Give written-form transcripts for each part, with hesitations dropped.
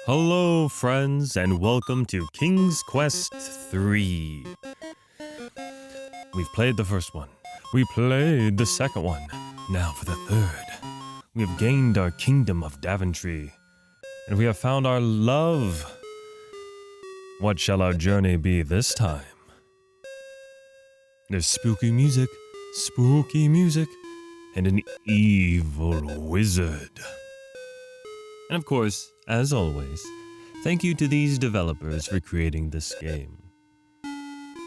Hello, friends, and welcome to King's Quest 3. We've played the first one. We played the second one. Now for the third. We have gained our kingdom of Daventry, and we have found our love. What shall our journey be this time? There's spooky music, and an evil wizard. And of course, as always, thank you to these developers for creating this game.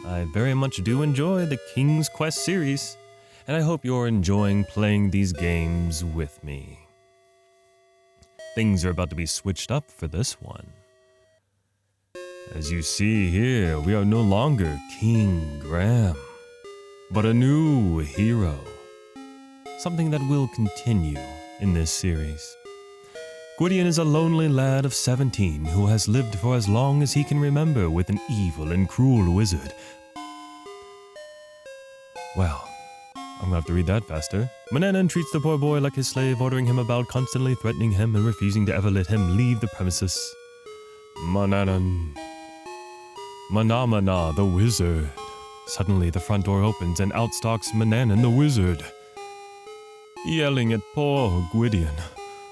I very much do enjoy the King's Quest series, and I hope you're enjoying playing these games with me. Things are about to be switched up for this one. As you see here, we are no longer King Graham, but a new hero. Something that will continue in this series. Gwydion is a lonely lad of 17 who has lived for as long as he can remember with an evil and cruel wizard. Well, I'm gonna have to read that faster. Manannan treats the poor boy like his slave, ordering him about, constantly threatening him and refusing to ever let him leave the premises. Manannan. Manamana, the wizard. Suddenly the front door opens and out stalks Manannan the wizard, yelling at poor Gwydion.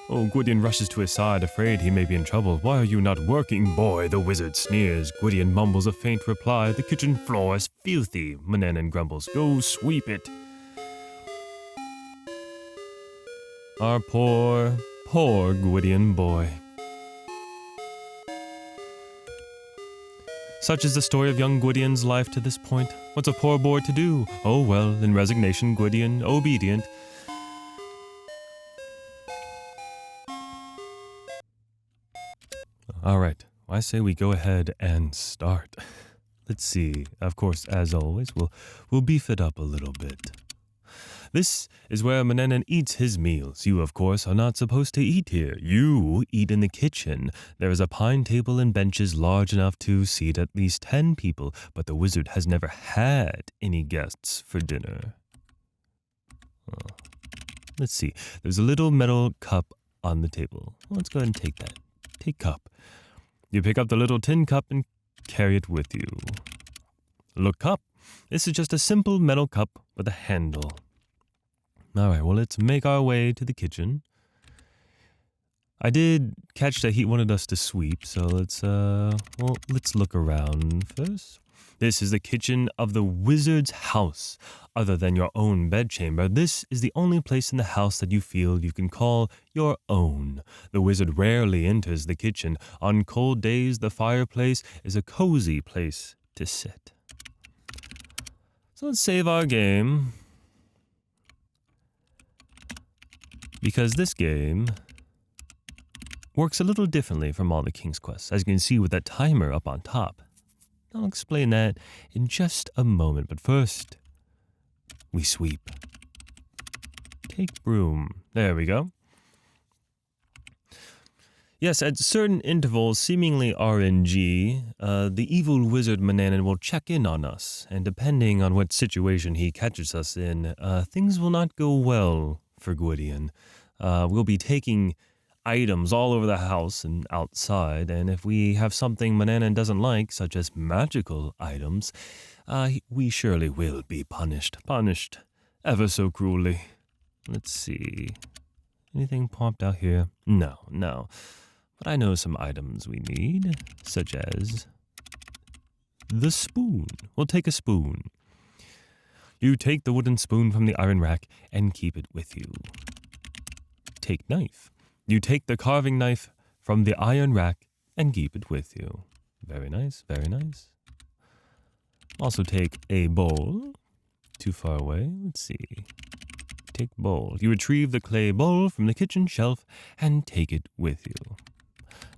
Oh, Gwydion rushes to his side, afraid he may be in trouble. Why are you not working, boy? The wizard sneers. Gwydion mumbles a faint reply. The kitchen floor is filthy. Manannan grumbles. Go sweep it. Our poor Gwydion boy. Such is the story of young Gwydion's life to this point. What's a poor boy to do? Oh well, in resignation, Gwydion, obedient. Alright, I say we go ahead and start. Let's see, of course, as always, we'll beef it up a little bit. This is where Manannan eats his meals. You, of course, are not supposed to eat here. You eat in the kitchen. There is a pine table and benches large enough to seat at least 10 people, but the wizard has never had any guests for dinner. Let's see, there's a little metal cup on the table. Let's go ahead and take that. Take cup. You pick up the little tin cup and carry it with you. Look up. This is just a simple metal cup with a handle. Alright, well, let's make our way to the kitchen. I did catch that he wanted us to sweep, so let's look around first. This is the kitchen of the wizard's house. Other than your own bedchamber, this is the only place in the house that you feel you can call your own. The wizard rarely enters the kitchen. On cold days, the fireplace is a cozy place to sit. So let's save our game, because this game works a little differently from all the King's Quests, as you can see with that timer up on top. I'll explain that in just a moment, but first, we sweep. Take broom. There we go. Yes, at certain intervals, seemingly RNG, the evil wizard Manannan will check in on us, and depending on what situation he catches us in, things will not go well for Gwydion. We'll be taking items all over the house and outside, and if we have something Manannan doesn't like, such as magical items, we surely will be punished ever so cruelly. Let's see, anything popped out here? No, but I know some items we need, such as the spoon. We'll take a spoon. You take the wooden spoon from the iron rack and keep it with you. Take knife. You take the carving knife from the iron rack and keep it with you. Very nice, very nice. Also take a bowl. Too far away. Let's see. Take bowl. You retrieve the clay bowl from the kitchen shelf and take it with you.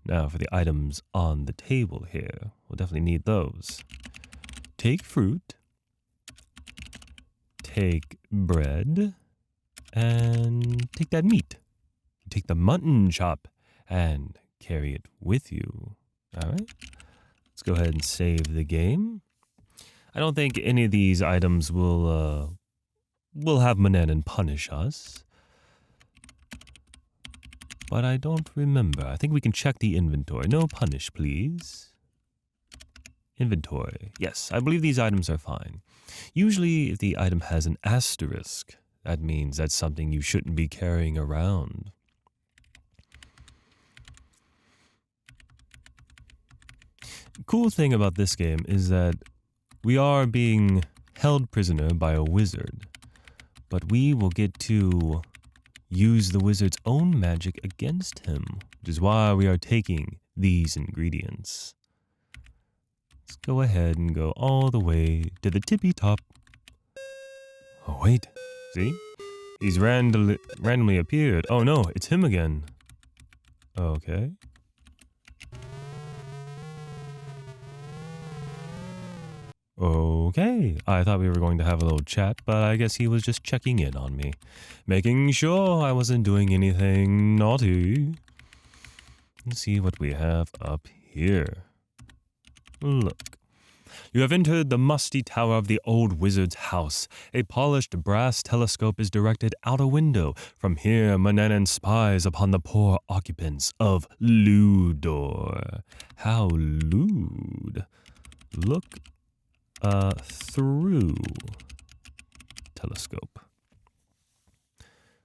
Now for the items on the table here. We'll definitely need those. Take fruit. Take bread. And take that meat. Take the mutton chop and carry it with you. All right, let's go ahead and save the game. I don't think any of these items will have Manannan punish us. but I don't remember. I think we can check the inventory. No punish, please. Inventory. Yes, I believe these items are fine. Usually, if the item has an asterisk, that means that's something you shouldn't be carrying around. Cool thing about this game is that we are being held prisoner by a wizard, but we will get to use the wizard's own magic against him, which is why we are taking these ingredients. Let's go ahead and go all the way to the tippy top. Oh wait, see? He's randomly appeared. Oh no, it's him again. Okay. Okay, I thought we were going to have a little chat, but I guess he was just checking in on me, making sure I wasn't doing anything naughty. Let's see what we have up here. Look. You have entered the musty tower of the old wizard's house. A polished brass telescope is directed out a window. From here, Mananan spies upon the poor occupants of Ludor. How lewd. Look through telescope.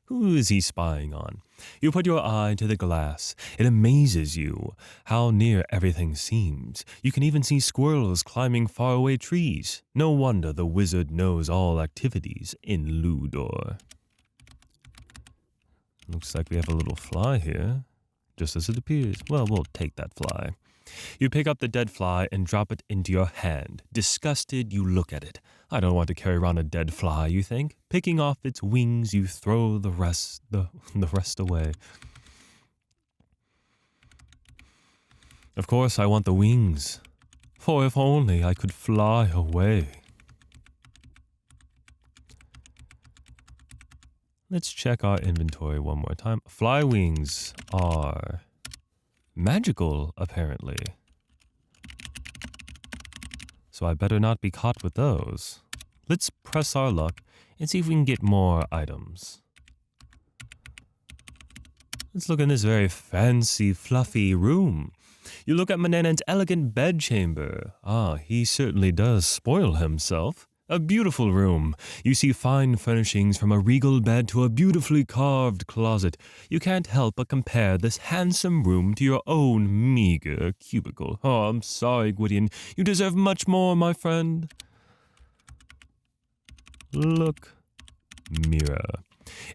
Who is he spying on? You put your eye to the glass. It amazes you how near everything seems. You can even see squirrels climbing faraway trees. No wonder the wizard knows all activities in Ludor. Looks like we have a little fly here, just as it appears. Well, we'll take that fly. You pick up the dead fly and drop it into your hand. Disgusted, you look at it. I don't want to carry around a dead fly, you think. Picking off its wings, you throw the rest away. Of course, I want the wings. For if only I could fly away. Let's check our inventory one more time. Fly wings are magical, apparently. So I better not be caught with those. Let's press our luck and see if we can get more items. Let's look in this very fancy, fluffy room. You look at Mananan's elegant bedchamber. Ah, he certainly does spoil himself. A beautiful room. You see fine furnishings from a regal bed to a beautifully carved closet. You can't help but compare this handsome room to your own meager cubicle. Oh, I'm sorry, Gwydion. You deserve much more, my friend. Look. Mirror.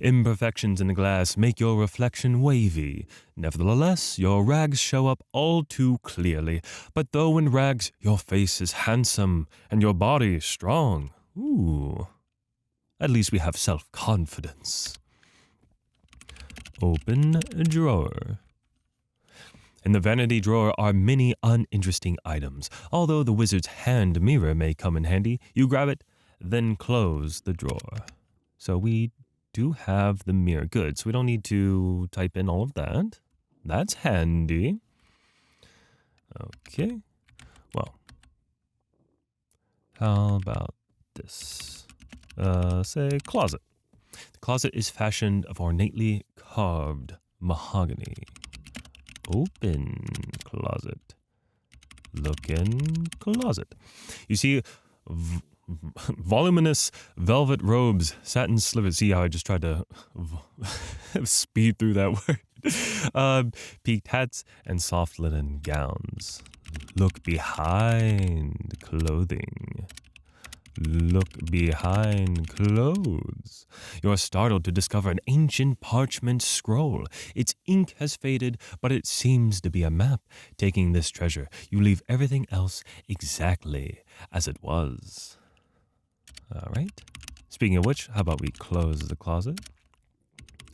Imperfections in the glass make your reflection wavy. Nevertheless, your rags show up all too clearly. But though in rags, your face is handsome and your body strong. Ooh. At least we have self-confidence. Open a drawer. In the vanity drawer are many uninteresting items. Although the wizard's hand mirror may come in handy, you grab it, then close the drawer. So we do have the mirror. Good, so we don't need to type in all of that. That's handy. Okay, well, how about this? Say closet. The closet is fashioned of ornately carved mahogany. Open closet. Look in closet. You see voluminous velvet robes, satin slivers. See how I just tried to speed through that word. Peaked hats and soft linen gowns. Look behind clothing. Look behind clothes. You are startled to discover an ancient parchment scroll. Its ink has faded, but it seems to be a map. Taking this treasure, you leave everything else exactly as it was. All right. Speaking of which, how about we close the closet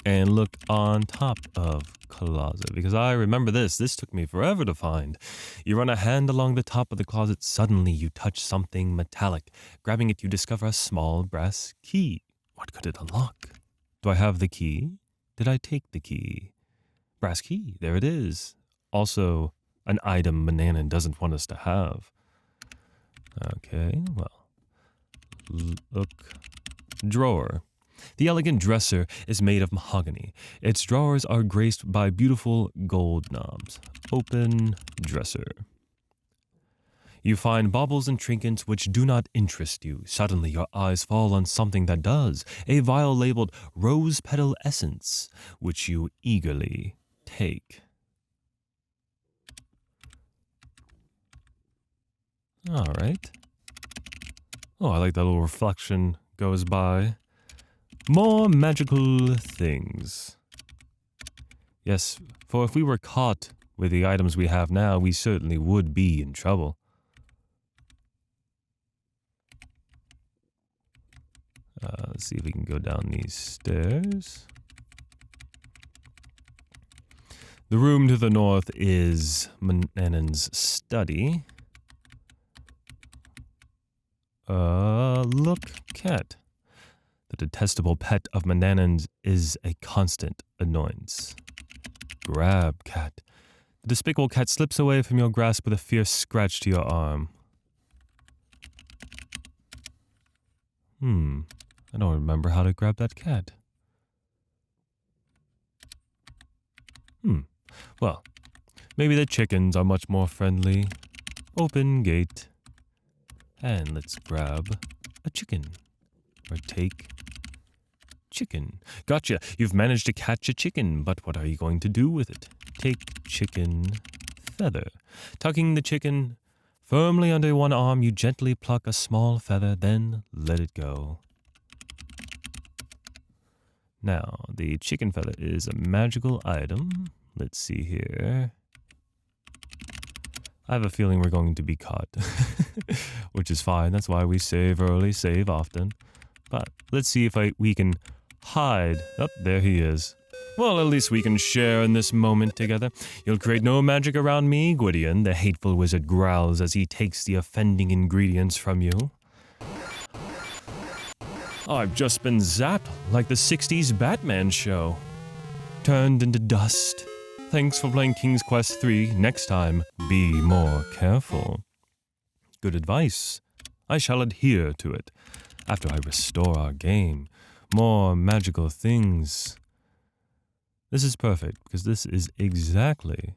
and look on top of closet? Because I remember this. This took me forever to find. You run a hand along the top of the closet. Suddenly, you touch something metallic. Grabbing it, you discover a small brass key. What could it unlock? Do I have the key? Did I take the key? Brass key. There it is. Also, an item Mananan doesn't want us to have. Okay, well. Look. Drawer. The elegant dresser is made of mahogany. Its drawers are graced by beautiful gold knobs. Open dresser. You find baubles and trinkets which do not interest you. Suddenly your eyes fall on something that does. A vial labeled rose petal essence, which you eagerly take. All right. Oh, I like that little reflection goes by. More magical things. Yes, for if we were caught with the items we have now, we certainly would be in trouble. Let's see if we can go down these stairs. The room to the north is Manannan's study. Look, cat. The detestable pet of Manannan's is a constant annoyance. Grab, cat. The despicable cat slips away from your grasp with a fierce scratch to your arm. I don't remember how to grab that cat. Well, maybe the chickens are much more friendly. Open gate. And let's grab a chicken. Or take chicken. Gotcha. You've managed to catch a chicken, but what are you going to do with it? Take chicken feather. Tucking the chicken firmly under one arm, you gently pluck a small feather, then let it go. Now, the chicken feather is a magical item. Let's see here. I have a feeling we're going to be caught, which is fine. That's why we save early, save often. But let's see if we can hide. Oh, there he is. Well, at least we can share in this moment together. You'll create no magic around me, Gwydion, the hateful wizard growls as he takes the offending ingredients from you. I've just been zapped like the 60s Batman show. Turned into dust. Thanks for playing King's Quest 3. Next time, be more careful. Good advice. I shall adhere to it. After I restore our game, more magical things. This is perfect, because this is exactly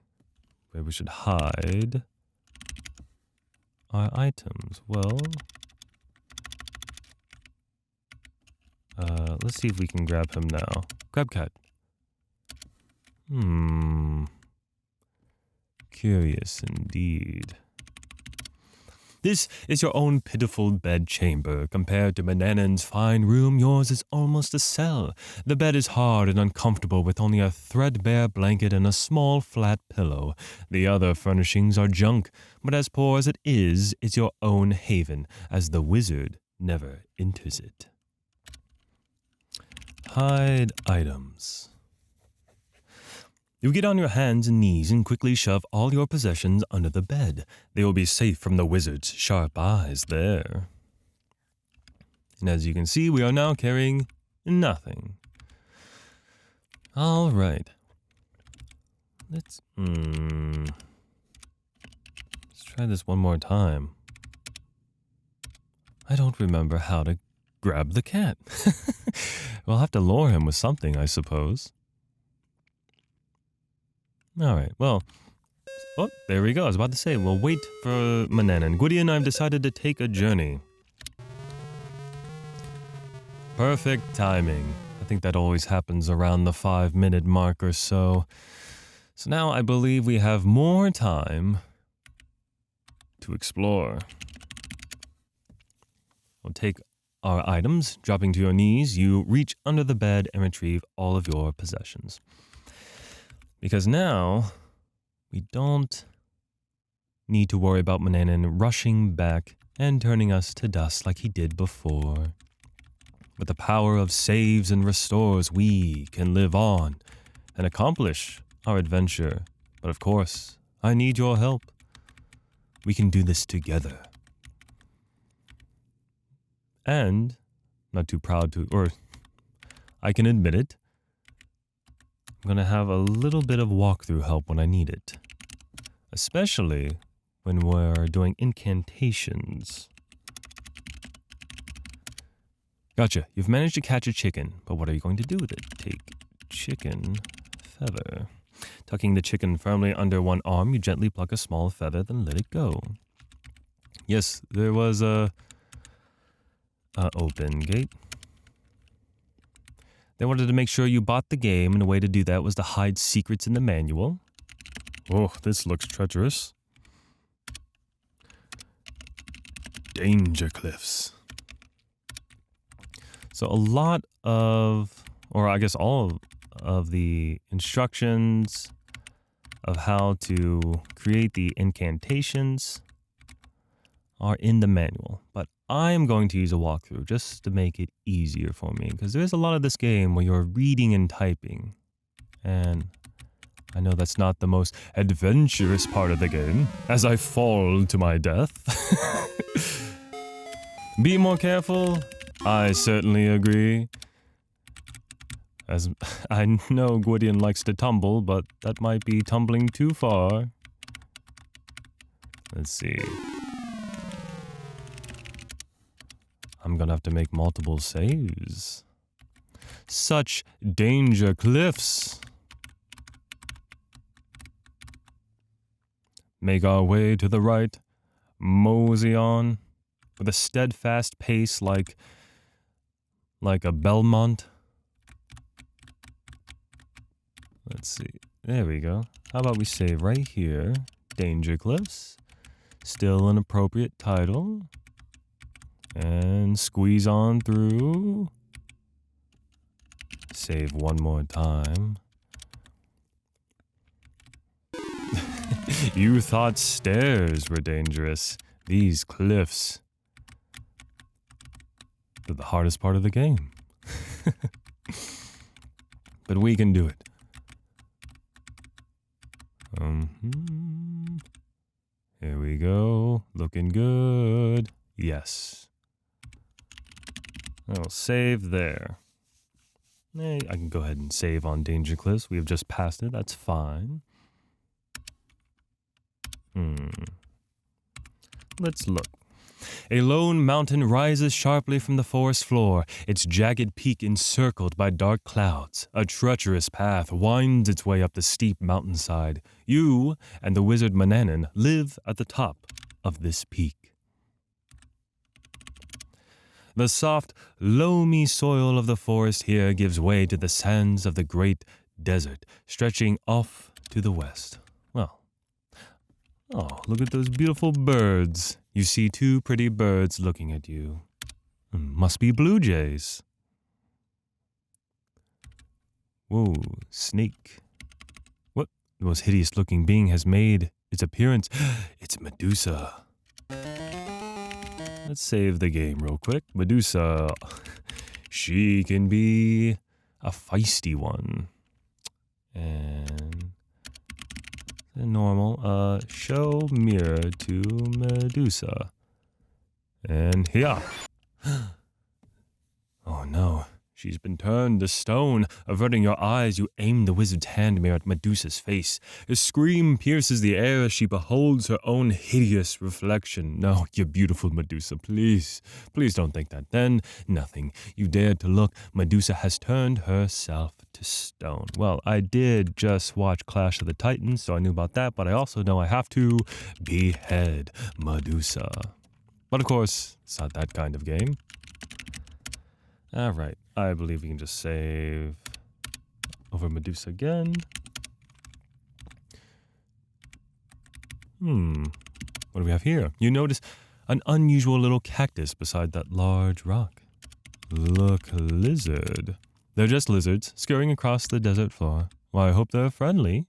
where we should hide our items. Well, let's see if we can grab him now. Grab cat. Curious indeed. This is your own pitiful bedchamber. Compared to Manannan's fine room, yours is almost a cell. The bed is hard and uncomfortable with only a threadbare blanket and a small flat pillow. The other furnishings are junk, but as poor as it is, it's your own haven, as the wizard never enters it. Hide items. You get on your hands and knees and quickly shove all your possessions under the bed. They will be safe from the wizard's sharp eyes there. And as you can see, we are now carrying nothing. All right. Let's try this one more time. I don't remember how to grab the cat. We'll have to lure him with something, I suppose. All right, well, oh, there we go. I was about to say, we'll wait for Manannan. Gwydion, I've decided to take a journey. Perfect timing. I think that always happens around the 5-minute mark or so. So now I believe we have more time to explore. We'll take our items, dropping to your knees. You reach under the bed and retrieve all of your possessions. Because now, we don't need to worry about Manannan rushing back and turning us to dust like he did before. With the power of saves and restores, we can live on and accomplish our adventure. But of course, I need your help. We can do this together. And, not too proud to, or I can admit it, I'm going to have a little bit of walkthrough help when I need it. Especially when we're doing incantations. Gotcha. You've managed to catch a chicken, but what are you going to do with it? Take chicken feather. Tucking the chicken firmly under one arm, you gently pluck a small feather, then let it go. Yes, there was a open gate. They wanted to make sure you bought the game, and the way to do that was to hide secrets in the manual. Oh, this looks treacherous. Danger cliffs. So a lot of, or I guess all of the instructions of how to create the incantations are in the manual, but I am going to use a walkthrough just to make it easier for me, because there's a lot of this game where you're reading and typing, and I know that's not the most adventurous part of the game, as I fall to my death. Be more careful? I certainly agree. As I know Gwydion likes to tumble, but that might be tumbling too far. Let's see. I'm gonna have to make multiple saves. Such danger cliffs. Make our way to the right, mosey on, with a steadfast pace like a Belmont. Let's see. There we go. How about we save right here? Danger Cliffs. Still an appropriate title. And squeeze on through. Save one more time. You thought stairs were dangerous. These cliffs. They're the hardest part of the game. But we can do it. Here we go. Looking good. Yes. I'll save there. I can go ahead and save on Danger Cliffs. We have just passed it. That's fine. Let's look. A lone mountain rises sharply from the forest floor, its jagged peak encircled by dark clouds. A treacherous path winds its way up the steep mountainside. You and the wizard Manannan live at the top of this peak. The soft, loamy soil of the forest here gives way to the sands of the great desert, stretching off to the west. Well, oh, look at those beautiful birds. You see two pretty birds looking at you. Must be blue jays. Whoa, snake. What the most hideous-looking being has made its appearance? It's Medusa. Let's save the game real quick. Medusa, she can be a feisty one. And normal, show mirror to Medusa. And here. Oh no, she's been turned to stone. Averting your eyes, you aim the wizard's hand mirror at Medusa's face. A scream pierces the air as she beholds her own hideous reflection. No, you beautiful Medusa, please. Please don't think that. Then, nothing. You dared to look. Medusa has turned herself to stone. Well, I did just watch Clash of the Titans, so I knew about that, but I also know I have to behead Medusa. But of course, it's not that kind of game. Alright, I believe we can just save over Medusa again. What do we have here? You notice an unusual little cactus beside that large rock. Look, lizard. They're just lizards scurrying across the desert floor. Well, I hope they're friendly.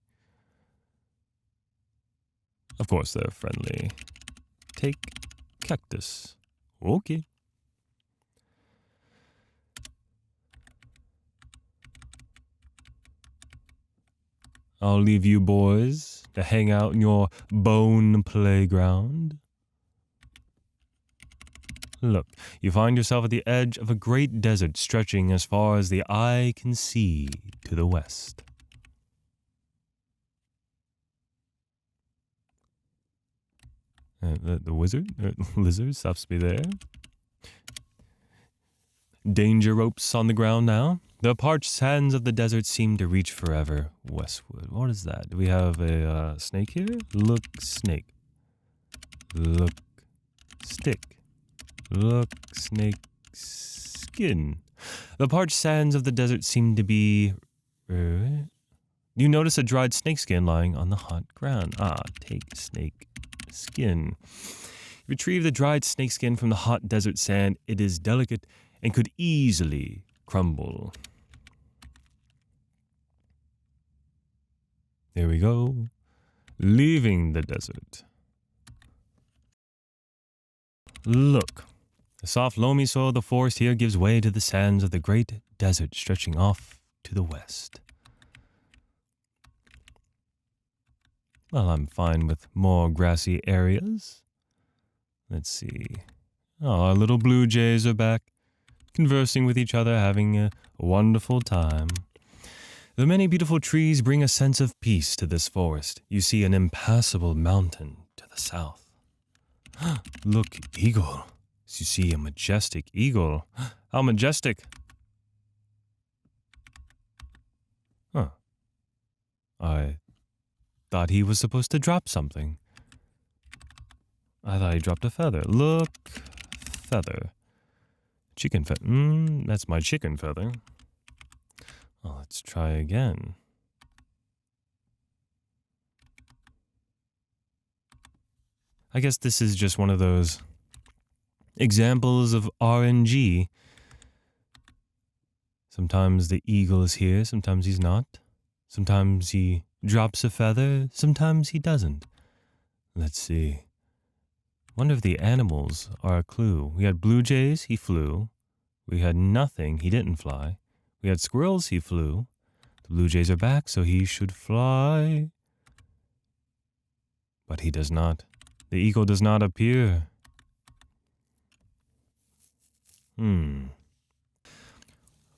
Of course they're friendly. Take cactus. Okay. I'll leave you boys to hang out in your bone playground. Look, you find yourself at the edge of a great desert stretching as far as the eye can see to the west. The wizard, lizard, stops me there. danger ropes on the ground now. The parched sands of the desert seem to reach forever westward. What is that? Do we have a snake here? Look, snake. Look, stick. Look, snake, skin. The parched sands of the desert seem to be... You notice a dried snake skin lying on the hot ground. Take snake skin. Retrieve the dried snake skin from the hot desert sand. It is delicate and could easily crumble. There we go. Leaving the desert. Look. The soft, loamy soil of the forest here gives way to the sands of the great desert stretching off to the west. Well, I'm fine with more grassy areas. Let's see. Our little blue jays are back, conversing with each other, having a wonderful time. The many beautiful trees bring a sense of peace to this forest. You see an impassable mountain to the south. Look, eagle. You see a majestic eagle. How majestic. I thought he was supposed to drop something. I thought he dropped a feather. Look, feather. Chicken feather. That's my chicken feather. Oh, let's try again. I guess this is just one of those examples of RNG. Sometimes the eagle is here, sometimes he's not. Sometimes he drops a feather, sometimes he doesn't. Let's see. Wonder if the animals are a clue. We had blue jays, he flew. We had nothing, he didn't fly. We had squirrels, he flew. The blue jays are back, so he should fly. But he does not. The eagle does not appear.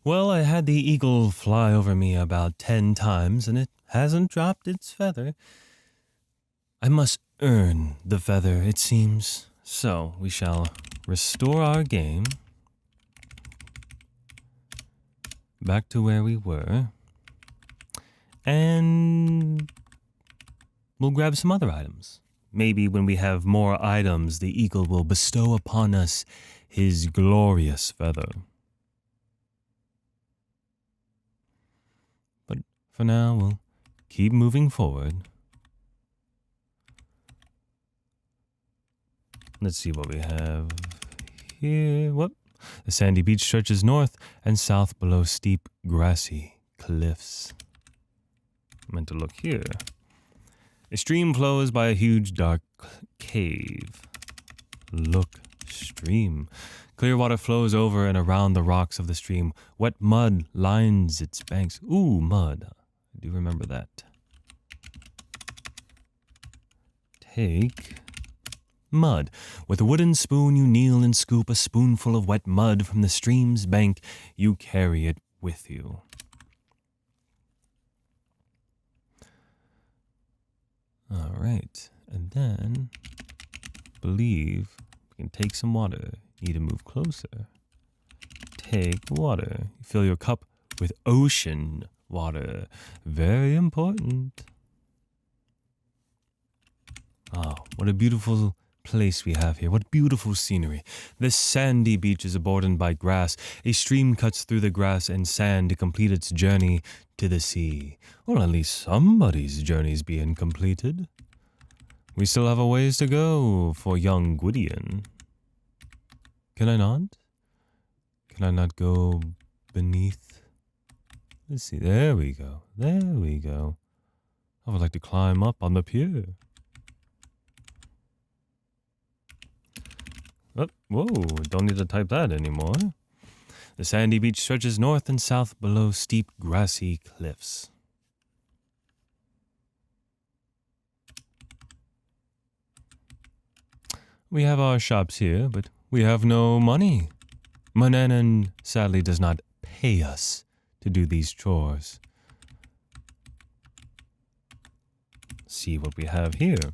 Well, I had the eagle fly over me about 10 times, and it hasn't dropped its feather. I must earn the feather, it seems. So, we shall restore our game. Back to where we were. And we'll grab some other items. Maybe when we have more items, the eagle will bestow upon us his glorious feather. But for now, we'll keep moving forward. Let's see what we have here. What? The sandy beach stretches north and south below steep, grassy cliffs. I meant to look here. A stream flows by a huge, dark cave. Look, stream. Clear water flows over and around the rocks of the stream. Wet mud lines its banks. Ooh, mud. I do remember that. Take mud. With a wooden spoon, you kneel and scoop a spoonful of wet mud from the stream's bank. You carry it with you. All right, and then, believe we can take some water. Need to move closer. Take water. Fill your cup with ocean water. Very important. Oh, what a beautiful place we have here. What beautiful scenery. This sandy beach is bordered by grass. A stream cuts through the grass and sand to complete its journey to the sea. Or at least somebody's journey's being completed. We still have a ways to go for young Gwydion. Can I not? Can I not go beneath? Let's see. There we go. There we go. I would like to climb up on the pier. Oh, whoa, don't need to type that anymore. The sandy beach stretches north and south below steep, grassy cliffs. We have our shops here, but we have no money. Mananan sadly does not pay us to do these chores. See what we have here.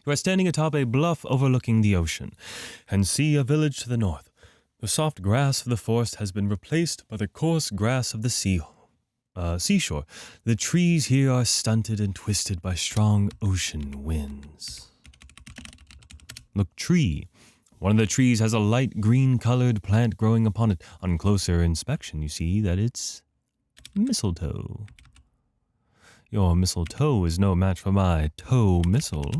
You are standing atop a bluff overlooking the ocean, and see a village to the north. The soft grass of the forest has been replaced by the coarse grass of the seashore. The trees here are stunted and twisted by strong ocean winds. Look, tree. One of the trees has a light green-colored plant growing upon it. On closer inspection, you see that it's mistletoe. Your mistletoe is no match for my toe missile.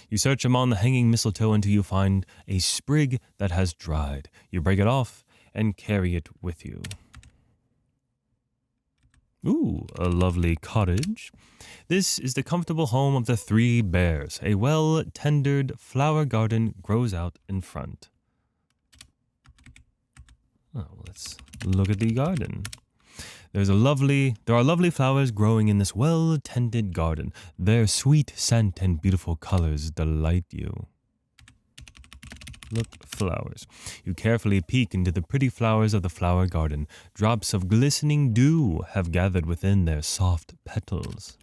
You search among the hanging mistletoe until you find a sprig that has dried. You break it off and carry it with you. Ooh, a lovely cottage. This is the comfortable home of the 3 bears. A well-tendered flower garden grows out in front. Oh, let's look at the garden. There are lovely flowers growing in this well-tended garden. Their sweet scent and beautiful colors delight you. Look, flowers. You carefully peek into the pretty flowers of the flower garden. Drops of glistening dew have gathered within their soft petals.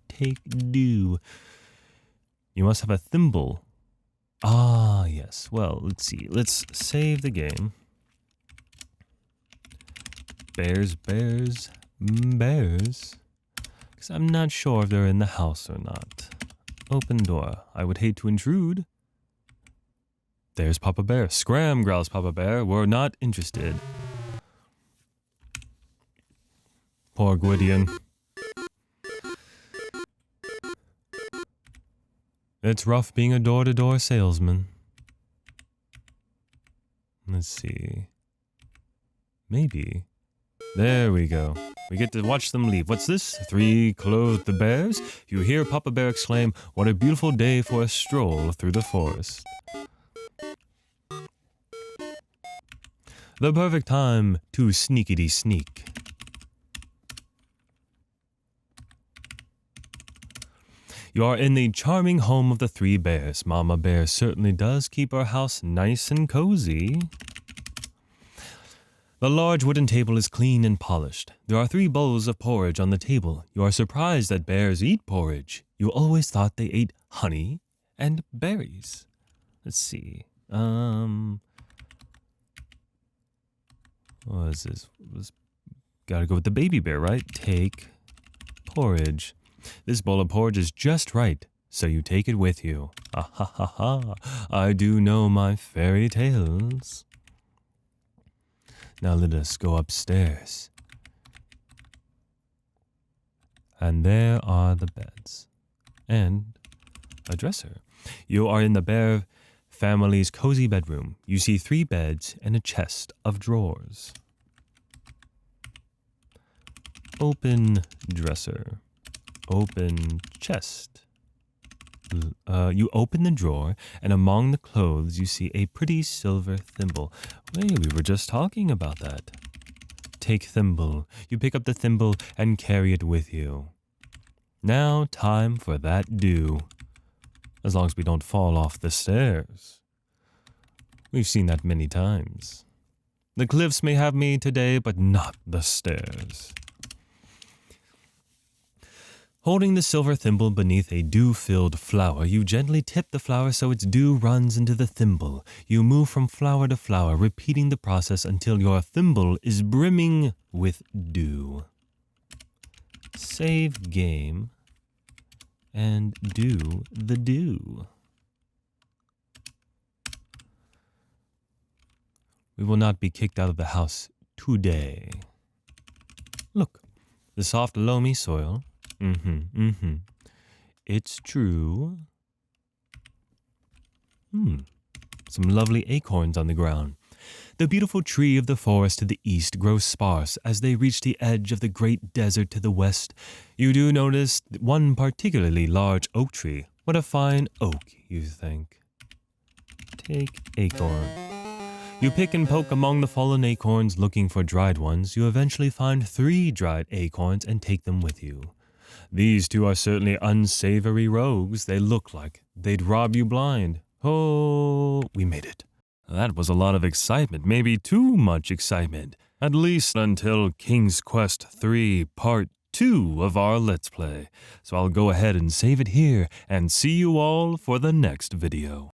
Take dew. You must have a thimble. Ah, yes. Well, let's see. Let's save the game. Bears. Because I'm not sure if they're in the house or not. Open door. I would hate to intrude. There's Papa Bear. Scram, growls Papa Bear. We're not interested. Poor Gwydion. It's rough being a door-to-door salesman. Let's see. Maybe. There we go. We get to watch them leave. What's this? 3 clothed bears? You hear Papa Bear exclaim, "What a beautiful day for a stroll through the forest." The perfect time to sneakity-sneak. You are in the charming home of the 3 bears. Mama Bear certainly does keep our house nice and cozy. The large wooden table is clean and polished. There are 3 bowls of porridge on the table. You are surprised that bears eat porridge. You always thought they ate honey and berries. Let's see. What is this? Gotta go with the baby bear, right? Take porridge. This bowl of porridge is just right, so you take it with you. Ah ha ha ha. I do know my fairy tales. Now let us go upstairs. And there are the beds. And a dresser. You are in the bear family's cozy bedroom. You see 3 beds and a chest of drawers. Open dresser. Open chest. You open the drawer, and among the clothes you see a pretty silver thimble. Wait, we were just talking about that. Take thimble. You pick up the thimble and carry it with you. Now, time for that dew. As long as we don't fall off the stairs. We've seen that many times. The cliffs may have me today, but not the stairs. Holding the silver thimble beneath a dew-filled flower, you gently tip the flower so its dew runs into the thimble. You move from flower to flower, repeating the process until your thimble is brimming with dew. Save game and do the dew. We will not be kicked out of the house today. Look, the soft loamy soil. It's true. Some lovely acorns on the ground. The beautiful tree of the forest to the east grows sparse as they reach the edge of the great desert to the west. You do notice one particularly large oak tree. What a fine oak, you think. Take acorn. You pick and poke among the fallen acorns looking for dried ones. You eventually find 3 dried acorns and take them with you. These 2 are certainly unsavory rogues. They look like they'd rob you blind. Oh, we made it. That was a lot of excitement, maybe too much excitement. At least until King's Quest 3 Part 2 of our Let's Play. So I'll go ahead and save it here and see you all for the next video.